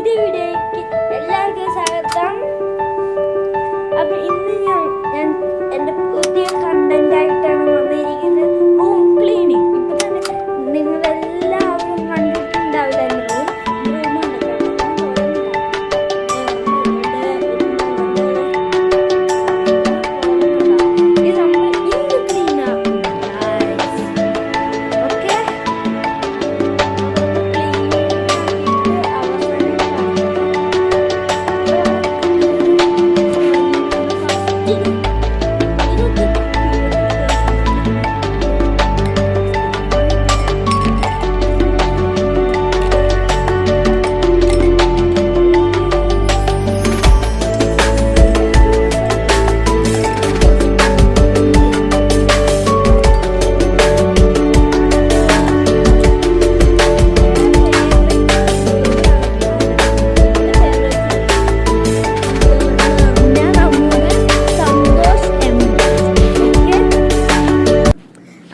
പുതിയ വീഡിയോയ്ക്ക് എല്ലാവർക്കും സ്വാഗതം. അപ്പൊ ഇന്ന് ഞാൻ എൻ്റെ പുതിയ കണ്ടന്റ് ആയിട്ടാണ് വന്നിരിക്കുന്നത്. Home cleaning. ഇപ്പൊ തന്നെ നിങ്ങളെല്ലാവരും കണ്ടിട്ടുണ്ടാവില്ല എൻ്റെ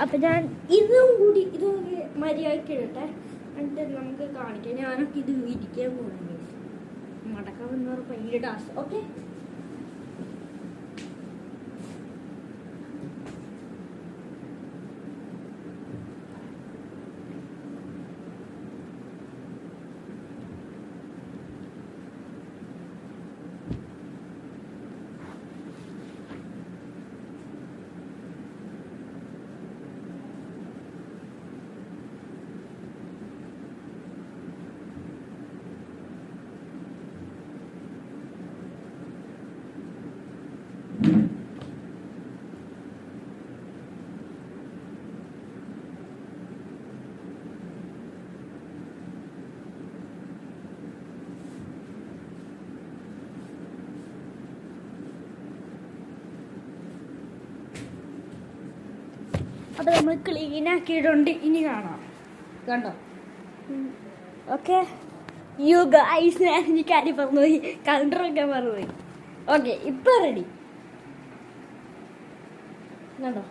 അപ്പൊ ഞാൻ ഇതൊക്കെ മര്യാദയ്ക്ക് ഇടട്ടെ, എന്നിട്ട് നമുക്ക് കാണിക്കാം. ഞാനൊക്കെ ഇത് ഇരിക്കാൻ പോകുന്നു. മടക്കാൻ വന്നവർ ഭയങ്കര ടാസ്ക്. ഓക്കെ, അപ്പൊ നമ്മൾ ക്ലീൻ ആക്കിയിട്ടുണ്ട്. ഇനി കാണാം, കണ്ടോ? ഓക്കെ, യു ഗൈസ്, ഞാൻ എനിക്ക് കാര്യം പറഞ്ഞുപോയി, കൗണ്ടറൊക്കെ പറഞ്ഞുപോയി. ഓക്കെ, ഇപ്പൊ റെഡി. കണ്ടോ?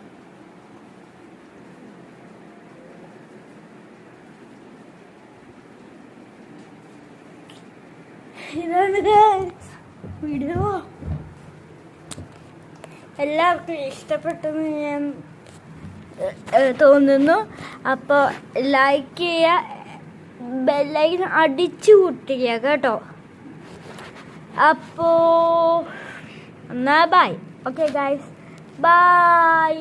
ഇതാണ് വീഡിയോ. എല്ലാവർക്കും ഇഷ്ടപ്പെട്ടെന്ന് ഞാൻ തോന്നുന്നു. അപ്പോൾ ലൈക്ക് ചെയ്യുക, ബെല്ലൈക്കൺ അടിച്ചു കൂട്ടുക കേട്ടോ. അപ്പോൾ എന്നാ ബൈ. Okay guys, by.